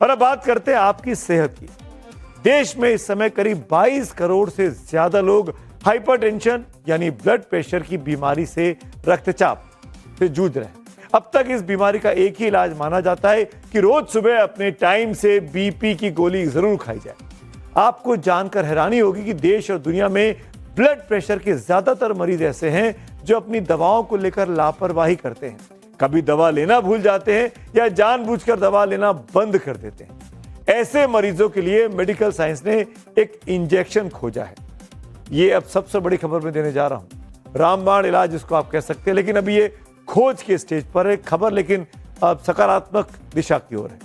और अब बात करते हैं आपकी सेहत की। देश में इस समय करीब 22 करोड़ से ज्यादा लोग हाइपरटेंशन यानी ब्लड प्रेशर की बीमारी से, रक्तचाप से जूझ रहे हैं। अब तक इस बीमारी का एक ही इलाज माना जाता है कि रोज सुबह अपने टाइम से बीपी की गोली जरूर खाई जाए। आपको जानकर हैरानी होगी कि देश और दुनिया में ब्लड प्रेशर के ज्यादातर मरीज ऐसे हैं जो अपनी दवाओं को लेकर लापरवाही करते हैं, कभी दवा लेना भूल जाते हैं या जानबूझकर दवा लेना बंद कर देते हैं। ऐसे मरीजों के लिए मेडिकल साइंस ने एक इंजेक्शन खोजा है। ये अब सबसे बड़ी खबर मैं देने जा रहा हूं, रामबाण इलाज जिसको आप कह सकते हैं, लेकिन अभी ये खोज के स्टेज पर है खबर, लेकिन अब सकारात्मक दिशा की ओर है।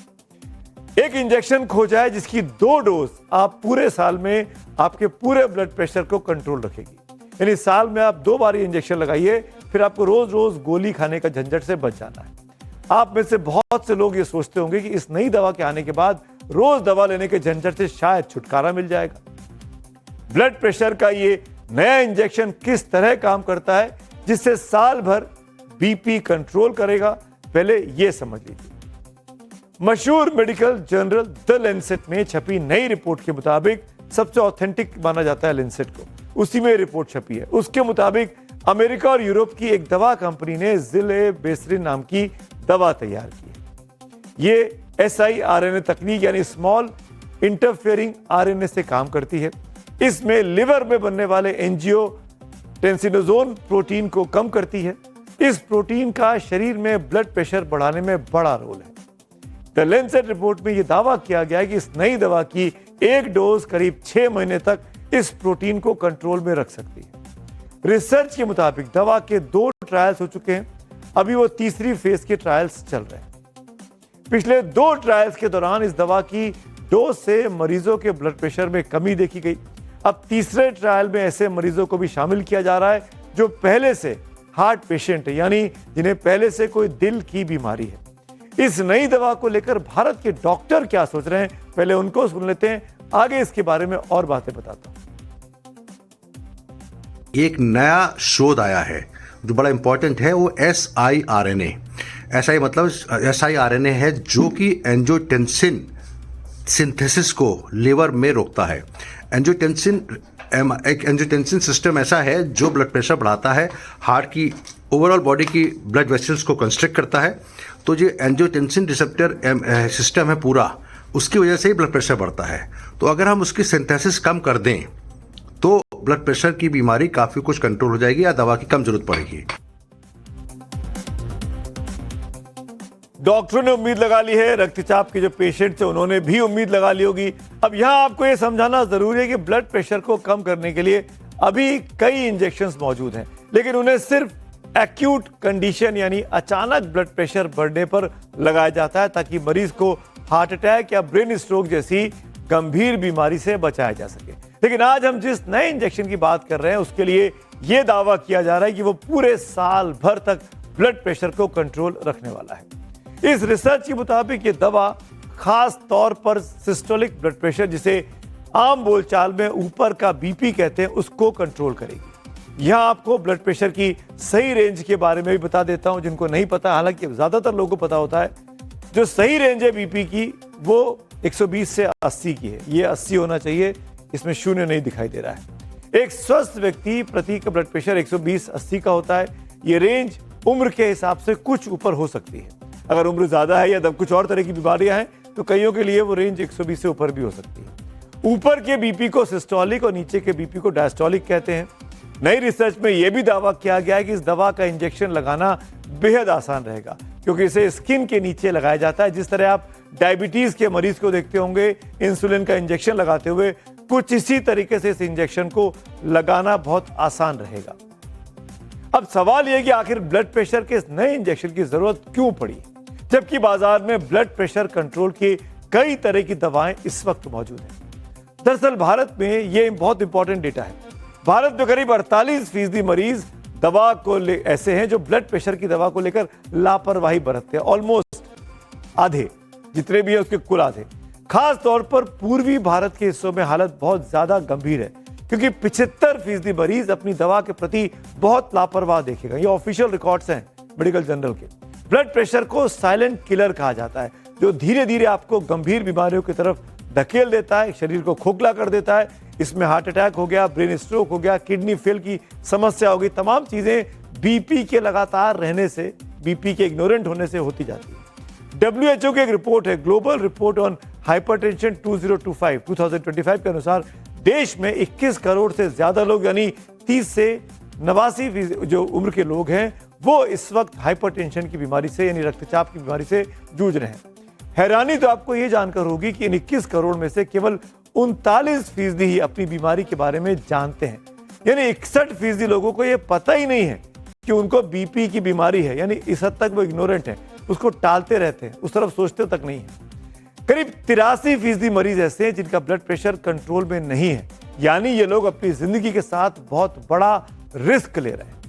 एक इंजेक्शन खोजा है जिसकी 2 डोज आप पूरे साल में आपके पूरे ब्लड प्रेशर को कंट्रोल रखेगी। यानी साल में आप 2 बार इंजेक्शन लगाइए, फिर आपको रोज रोज गोली खाने का झंझट से बच जाना है। आप में से बहुत से लोग ये सोचते होंगे कि इस नई दवा के आने के बाद रोज दवा लेने के झंझट से शायद छुटकारा मिल जाएगा। ब्लड प्रेशर का ये नया इंजेक्शन किस तरह काम करता है जिससे साल भर बीपी कंट्रोल करेगा, पहले यह समझ लीजिए। मशहूर मेडिकल जर्नल द लैंसेट में छपी नई रिपोर्ट के मुताबिक, सबसे ऑथेंटिक माना जाता है लैंसेट को, उसी में रिपोर्ट छपी है। उसके मुताबिक अमेरिका और यूरोप की एक दवा कंपनी ने जिलेबेस्रिन नाम की दवा तैयार की है। ये siRNA तकनीक यानी स्मॉल इंटरफेयरिंग आरएनए से काम करती है। इसमें लिवर में बनने वाले एंजियोटेंसिनोजोन प्रोटीन को कम करती है। इस प्रोटीन का शरीर में ब्लड प्रेशर बढ़ाने में बड़ा रोल है। द लैंसेट रिपोर्ट में यह दावा किया गया है कि इस नई दवा की 1 डोज करीब 6 महीने तक इस प्रोटीन को कंट्रोल में रख सकती है। रिसर्च के मुताबिक दवा के 2 ट्रायल्स हो चुके हैं, अभी वो तीसरी फेज के ट्रायल्स चल रहे हैं। पिछले 2 ट्रायल्स के दौरान इस दवा की डोज से मरीजों के ब्लड प्रेशर में कमी देखी गई। अब तीसरे ट्रायल में ऐसे मरीजों को भी शामिल किया जा रहा है जो पहले से हार्ट पेशेंट है, यानी जिन्हें पहले से कोई दिल की बीमारी है। इस नई दवा को लेकर भारत के डॉक्टर क्या सोच रहे हैं, पहले उनको सुन लेते हैं, आगे इसके बारे में और बातें बताता हूं। एक नया शोध आया है जो बड़ा इंपॉर्टेंट है, वो siRNA। SI मतलब siRNA है जो कि एंजियोटेंसिन सिंथेसिस को लिवर में रोकता है। एंजियोटेंसिन सिस्टम ऐसा है जो ब्लड प्रेशर बढ़ाता है, हार्ट की ओवरऑल बॉडी की ब्लड वेसल्स को कंस्ट्रिक्ट करता है। तो जो एंजियोटेंसिन रिसेप्टर सिस्टम है पूरा, उसकी वजह से ही ब्लड प्रेशर बढ़ता है। तो अगर हम उसकी सिंथेसिस कम कर दें तो ब्लड प्रेशर की बीमारी काफ़ी कुछ कंट्रोल हो जाएगी या दवा की कम जरूरत पड़ेगी। डॉक्टरों ने उम्मीद लगा ली है, रक्तचाप के जो पेशेंट थे उन्होंने भी उम्मीद लगा ली होगी। अब यहां आपको यह समझाना जरूरी है कि ब्लड प्रेशर को कम करने के लिए अभी कई इंजेक्शंस मौजूद हैं, लेकिन उन्हें सिर्फ एक्यूट कंडीशन यानी अचानक ब्लड प्रेशर बढ़ने पर लगाया जाता है ताकि मरीज को हार्ट अटैक या ब्रेन स्ट्रोक जैसी गंभीर बीमारी से बचाया जा सके। लेकिन आज हम जिस नए इंजेक्शन की बात कर रहे हैं उसके लिए यह दावा किया जा रहा है कि वो पूरे साल भर तक ब्लड प्रेशर को कंट्रोल रखने वाला है। इस रिसर्च के मुताबिक ये दवा खास तौर पर सिस्टोलिक ब्लड प्रेशर, जिसे आम बोलचाल में ऊपर का बीपी कहते हैं, उसको कंट्रोल करेगी। यहां आपको ब्लड प्रेशर की सही रेंज के बारे में भी बता देता हूं जिनको नहीं पता, हालांकि ज्यादातर लोगों को पता होता है। जो सही रेंज है बीपी की वो 120 से 80 की है। ये 80 होना चाहिए, इसमें शून्य नहीं दिखाई दे रहा है। एक स्वस्थ व्यक्ति प्रति का ब्लड प्रेशर 120-80 का होता है। ये रेंज उम्र के हिसाब से कुछ ऊपर हो सकती है। अगर उम्र ज्यादा है या कुछ और तरह की बीमारियां हैं तो कईयों के लिए वो रेंज 120 से ऊपर भी हो सकती है। ऊपर के बीपी को सिस्टोलिक और नीचे के बीपी को डायस्टोलिक कहते हैं। नई रिसर्च में यह भी दावा किया गया है कि इस दवा का इंजेक्शन लगाना बेहद आसान रहेगा क्योंकि इसे स्किन के नीचे लगाया जाता है। जिस तरह आप डायबिटीज के मरीज को देखते होंगे इंसुलिन का इंजेक्शन लगाते हुए, कुछ इसी तरीके से इस इंजेक्शन को लगाना बहुत आसान रहेगा। अब सवाल यह कि आखिर ब्लड प्रेशर के इस नए इंजेक्शन की जरूरत क्यों पड़ी, जबकि बाजार में ब्लड प्रेशर कंट्रोल की कई तरह की दवाएं इस वक्त मौजूद हैं। दरअसल भारत में यह बहुत इंपॉर्टेंट डेटा है। भारत में करीब 48% मरीज दवा को ऐसे हैं जो ब्लड प्रेशर की दवा को लेकर लापरवाही बरतते हैं। ऑलमोस्ट आधे, जितने भी है उसके कुल आधे। खास तौर पर पूर्वी भारत के हिस्सों में हालत बहुत ज्यादा गंभीर है क्योंकि 75% मरीज अपनी दवा के प्रति बहुत लापरवाह देखेगा। ये ऑफिशियल रिकॉर्ड्स हैं मेडिकल जर्नल के। ब्लड प्रेशर को साइलेंट किलर कहा जाता है। जो धीरे धीरे आपको गंभीर बीमारियों की तरफ धकेल देता है, शरीर को खोखला कर देता है। इसमें हार्ट अटैक हो गया, ब्रेन स्ट्रोक हो गया, किडनी फेल की समस्या हो गई। तमाम चीजें बीपी के लगातार रहने से, बीपी के इग्नोरेंट होने से होती जाती है। WHO की एक रिपोर्ट है, ग्लोबल रिपोर्ट ऑन हाइपरटेंशन 2025 के अनुसार देश में 21 करोड़ से ज्यादा लोग, यानी 30 से 89 जो उम्र के लोग हैं, वो इस वक्त हाइपरटेंशन की बीमारी से, यानी रक्तचाप की बीमारी से जूझ रहे हैं। हैरानी तो आपको ये जानकर होगी कि इन 21 करोड़ में से केवल 39% ही अपनी बीमारी के बारे में जानते हैं, यानी 61% लोगों को ये पता ही नहीं है कि उनको बीपी की बीमारी है, यानी इस हद तक वो इग्नोरेंट है, उसको टालते रहते हैं, उस तरफ सोचते तक नहीं है। करीब 83% मरीज ऐसे हैं जिनका ब्लड प्रेशर कंट्रोल में नहीं है, यानी ये लोग अपनी जिंदगी के साथ बहुत बड़ा रिस्क ले रहे हैं।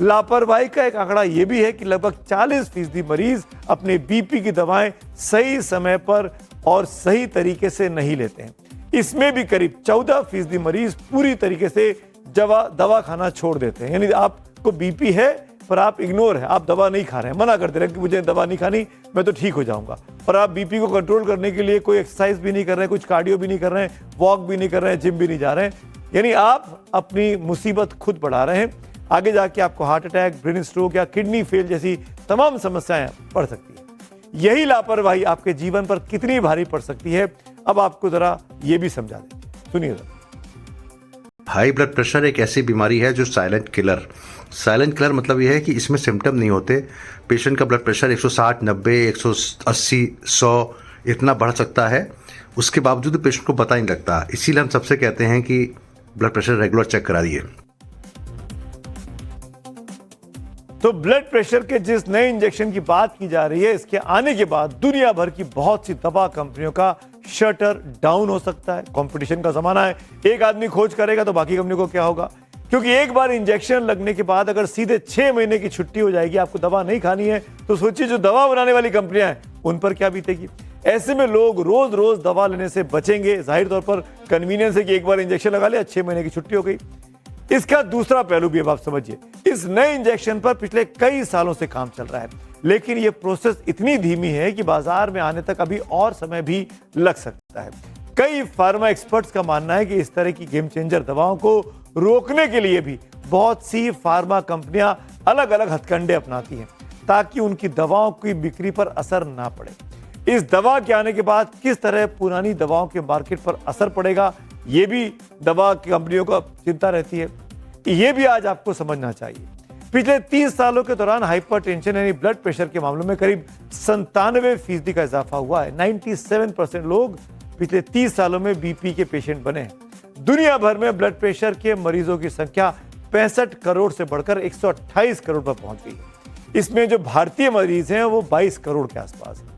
लापरवाही का एक आंकड़ा यह भी है कि लगभग 40% मरीज अपने बीपी की दवाएं सही समय पर और सही तरीके से नहीं लेते हैं। इसमें भी करीब 14% मरीज पूरी तरीके से दवा खाना छोड़ देते हैं, यानी आपको बीपी है पर आप इग्नोर है, आप दवा नहीं खा रहे हैं, मना करते रहे कि मुझे दवा नहीं खानी, मैं तो ठीक हो जाऊंगा। और आप बीपी को कंट्रोल करने के लिए कोई एक्सरसाइज भी नहीं कर रहे हैं, कुछ कार्डियो भी नहीं कर रहे हैं, वॉक भी नहीं कर रहे हैं, जिम भी नहीं जा रहे हैं, यानी आप अपनी मुसीबत खुद बढ़ा रहे हैं। आगे जाके आपको हार्ट अटैक, ब्रेन स्ट्रोक या किडनी फेल जैसी तमाम समस्याएं पड़ सकती है। यही लापरवाही आपके जीवन पर कितनी भारी पड़ सकती है, अब आपको जरा ये भी समझा दें, सुनिए जरा। हाई ब्लड प्रेशर एक ऐसी बीमारी है जो साइलेंट किलर मतलब यह है कि इसमें सिम्टम नहीं होते। पेशेंट का ब्लड प्रेशर 160, 90, 180, 100 इतना बढ़ सकता है, उसके बावजूद पेशेंट को पता नहीं लगता। इसीलिए हम सबसे कहते हैं कि ब्लड प्रेशर रेगुलर चेक कराइए। तो ब्लड प्रेशर के जिस नए इंजेक्शन की बात की जा रही है, इसके आने के बाद दुनिया भर की बहुत सी दवा कंपनियों का शटर डाउन हो सकता है। कंपटीशन का जमाना है, एक आदमी खोज करेगा तो बाकी कंपनी को क्या होगा, क्योंकि एक बार इंजेक्शन लगने के बाद अगर सीधे 6 महीने की छुट्टी हो जाएगी, आपको दवा नहीं खानी है, तो सोचिए जो दवा बनाने वाली कंपनियां हैं उन पर क्या बीतेगी। ऐसे में लोग रोज रोज दवा लेने से बचेंगे। जाहिर तौर पर कन्वीनियंस है कि एक बार इंजेक्शन लगा लिया, 6 महीने की छुट्टी हो गई। इसका दूसरा पहलू भी अब आप समझिए, इस नए इंजेक्शन पर पिछले कई सालों से काम चल रहा है, लेकिन यह प्रोसेस इतनी धीमी है कि बाजार में आने तक अभी और समय भी लग सकता है। कई फार्मा एक्सपर्ट्स का मानना है कि इस तरह की गेम चेंजर दवाओं को रोकने के लिए भी बहुत सी फार्मा कंपनियां अलग अलग हथकंडे अपनाती हैं ताकि उनकी दवाओं की बिक्री पर असर ना पड़े। इस दवा के आने के बाद किस तरह पुरानी दवाओं के मार्केट पर असर पड़ेगा, ये भी दवा कंपनियों को चिंता रहती है। ये भी आज आपको समझना चाहिए। पिछले 30 सालों के दौरान हाइपरटेंशन यानी ब्लड प्रेशर के मामलों में करीब 97% का इजाफा हुआ है। 97% लोग पिछले 30 सालों में बीपी के पेशेंट बने हैं। दुनिया भर में ब्लड प्रेशर के मरीजों की संख्या 65 करोड़ से बढ़कर 128 करोड़ पर पहुंच गई है। इसमें जो भारतीय मरीज हैं वो 22 करोड़ के आसपास है।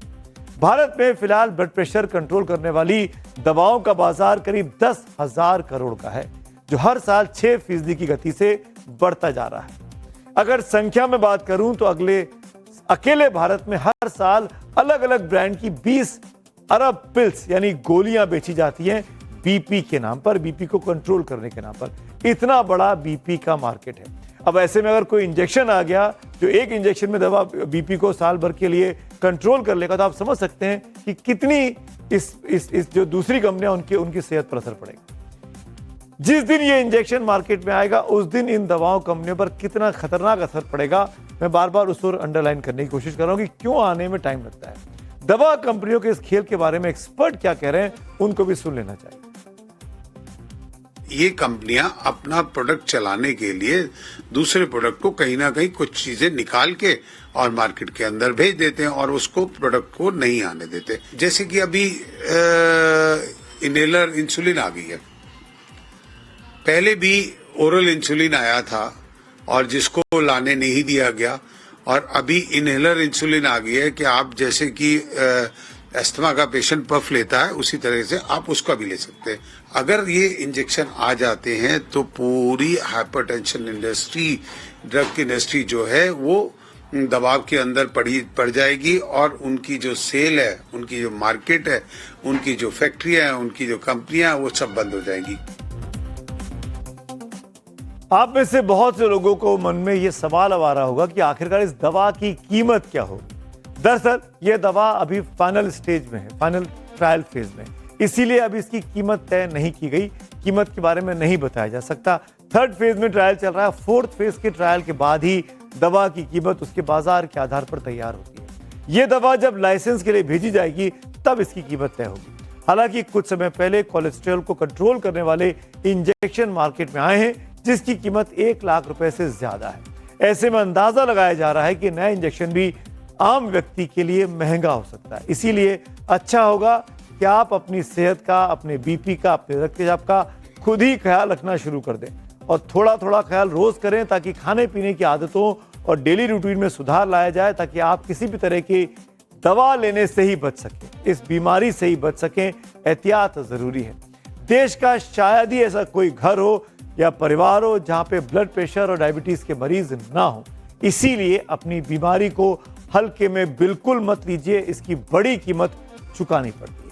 भारत में फिलहाल ब्लड प्रेशर कंट्रोल करने वाली दवाओं का बाजार करीब 10,000 करोड़ का है, जो हर साल 6% की गति से बढ़ता जा रहा है। अगर संख्या में बात करूं तो अकेले भारत में हर साल अलग अलग ब्रांड की 20 अरब पिल्स यानी गोलियां बेची जाती हैं बीपी के नाम पर, बीपी को कंट्रोल करने के नाम पर। इतना बड़ा बीपी का मार्केट है। अब ऐसे में अगर कोई इंजेक्शन आ गया जो एक इंजेक्शन में दवा बीपी को साल भर के लिए कंट्रोल कर लेगा, तो आप समझ सकते हैं कि कितनी इस जो दूसरी कंपनियां उनकी सेहत पर असर पड़ेगा। जिस दिन ये इंजेक्शन मार्केट में आएगा उस दिन इन दवाओं कंपनियों पर कितना खतरनाक असर पड़ेगा, मैं बार बार उस पर अंडरलाइन करने की कोशिश कर रहा हूं कि क्यों आने में टाइम लगता है। दवा कंपनियों के इस खेल के बारे में एक्सपर्ट क्या कह रहे हैं उनको भी सुन लेना चाहिए। ये कंपनियां अपना प्रोडक्ट चलाने के लिए दूसरे प्रोडक्ट को कहीं ना कहीं कुछ चीजें निकाल के और मार्केट के अंदर भेज देते हैं और उसको प्रोडक्ट को नहीं आने देते। जैसे कि अभी इनहेलर इंसुलिन आ गई है, पहले भी ओरल इंसुलिन आया था और जिसको लाने नहीं दिया गया, और अभी इनहेलर इंसुलिन आ गई है कि आप जैसे कि अस्थमा का पेशेंट पफ लेता है उसी तरह से आप उसका भी ले सकते हैं। अगर ये इंजेक्शन आ जाते हैं तो पूरी हाइपरटेंशन इंडस्ट्री, ड्रग की इंडस्ट्री जो है वो दबाव के अंदर पड़ जाएगी और उनकी जो सेल है, उनकी जो मार्केट है, उनकी जो फैक्ट्रियां हैं, उनकी जो कंपनियां हैं, वो सब बंद हो जाएंगी। आप में से बहुत से लोगों को मन में ये सवाल अब आ रहा होगा कि आखिरकार इस दवा की कीमत क्या होगी। दरअसल यह दवा अभी फाइनल स्टेज में है, फाइनल ट्रायल फेज में, इसीलिए अभी इसकी कीमत तय नहीं की गई, कीमत के बारे में नहीं बताया जा सकता। थर्ड फेज में ट्रायल चल रहा है, फोर्थ फेज के ट्रायल के बाद ही दवा की कीमत उसके बाजार के आधार पर तैयार होती है। यह दवा जब लाइसेंस के लिए भेजी जाएगी तब इसकी कीमत तय होगी। हालांकि कुछ समय पहले कोलेस्ट्रॉल को कंट्रोल करने वाले इंजेक्शन मार्केट में आए हैं, जिसकी कीमत 1 लाख रुपए से ज्यादा है। ऐसे में अंदाजा लगाया जा रहा है कि नया इंजेक्शन भी आम व्यक्ति के लिए महंगा हो सकता है। इसीलिए अच्छा होगा कि आप अपनी सेहत का, अपने बीपी का, अपने रक्तचाप का खुद ही ख्याल रखना शुरू कर दें और थोड़ा थोड़ा ख्याल रोज करें, ताकि खाने पीने की आदतों और डेली रूटीन में सुधार लाया जाए, ताकि आप किसी भी तरह की दवा लेने से ही बच सकें, इस बीमारी से ही बच सकें। एहतियात जरूरी है। देश का शायद ही ऐसा कोई घर हो या परिवार हो जहां पे ब्लड प्रेशर और डायबिटीज के मरीज ना हो। इसीलिए अपनी बीमारी को हल्के में बिल्कुल मत लीजिए, इसकी बड़ी कीमत चुकानी पड़ती है।